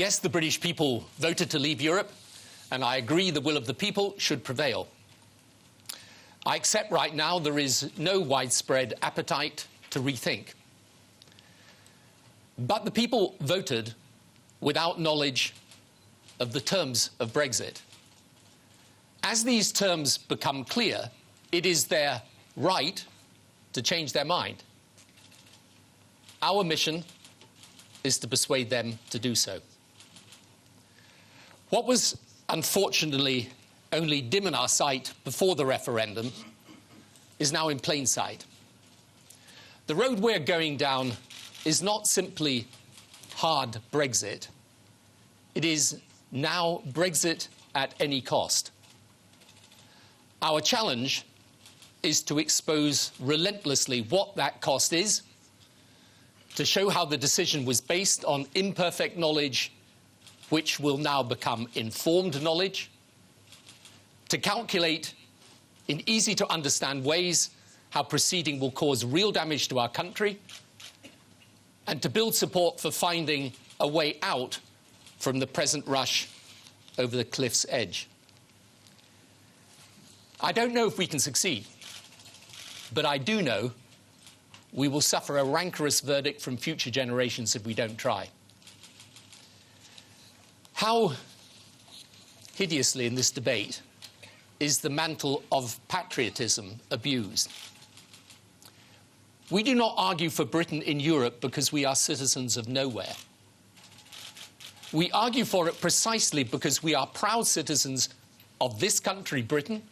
Yes, the British people voted to leave Europe, and I agree the will of the people should prevail. I accept right now there is no widespread appetite to rethink. But the people voted without knowledge of the terms of Brexit. As these terms become clear, it is their right to change their mind. Our mission is to persuade them to do so. What was unfortunately only dim in our sight before the referendum is now in plain sight. The road we're going down is not simply hard Brexit. It is now Brexit at any cost. Our challenge is to expose relentlessly what that cost is, to show how the decision was based on imperfect knowledge, which will now become informed knowledge, to calculate in easy-to-understand ways how proceeding will cause real damage to our country, and to build support for finding a way out from the present rush over the cliff's edge. I don't know if we can succeed, but I do know we will suffer a rancorous verdict from future generations if we don't try. How hideously in this debate is the mantle of patriotism abused. We do not argue for Britain in Europe because we are citizens of nowhere. We argue for it precisely because we are proud citizens of this country, Britain,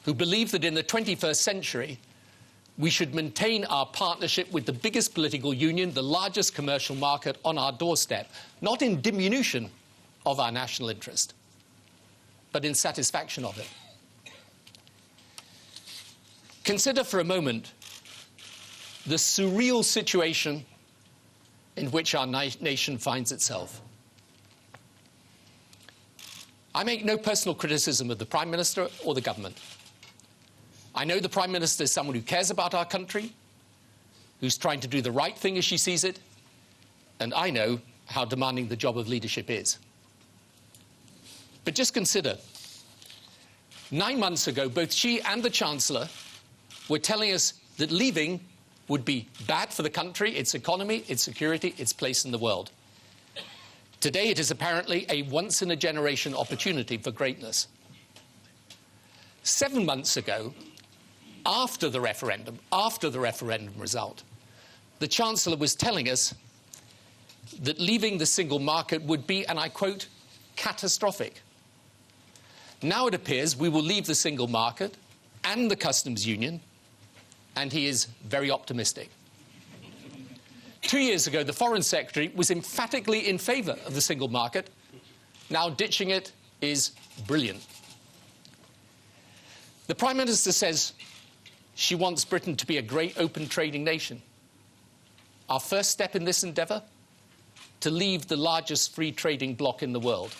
who believe that in the 21st century we should maintain our partnership with the biggest political union, the largest commercial market on our doorstep, not in diminution of our national interest, but in satisfaction of it. Consider for a moment the surreal situation in which our nation finds itself. I make no personal criticism of the Prime Minister or the government. I know the Prime Minister is someone who cares about our country, who's trying to do the right thing as she sees it, and I know how demanding the job of leadership is. But just consider, 9 months ago, both she and the Chancellor were telling us that leaving would be bad for the country, its economy, its security, its place in the world. Today, it is apparently a once-in-a-generation opportunity for greatness. 7 months ago, after the referendum result, the Chancellor was telling us that leaving the single market would be, and I quote, catastrophic. Now it appears we will leave the single market and the customs union, and he is very optimistic. 2 years ago, the Foreign Secretary was emphatically in favour of the single market. Now ditching it is brilliant. The Prime Minister says she wants Britain to be a great open trading nation. Our first step in this endeavour? To leave the largest free trading bloc in the world.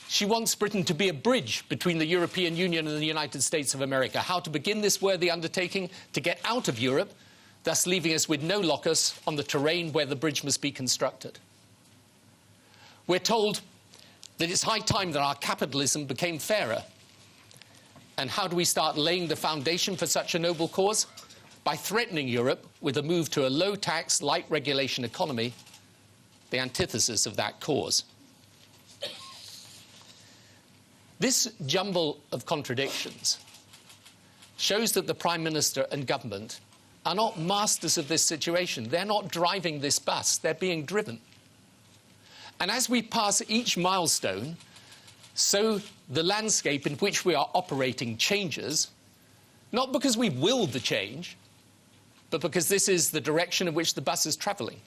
She wants Britain to be a bridge between the European Union and the United States of America. How to begin this worthy undertaking to get out of Europe, thus leaving us with no locus on the terrain where the bridge must be constructed. We're told that it's high time that our capitalism became fairer. And how do we start laying the foundation for such a noble cause? By threatening Europe with a move to a low-tax, light-regulation economy, the antithesis of that cause. This jumble of contradictions shows that the Prime Minister and government are not masters of this situation. They're not driving this bus. They're being driven. And as we pass each milestone, so the landscape in which we are operating changes, not because we willed the change, but because this is the direction in which the bus is travelling.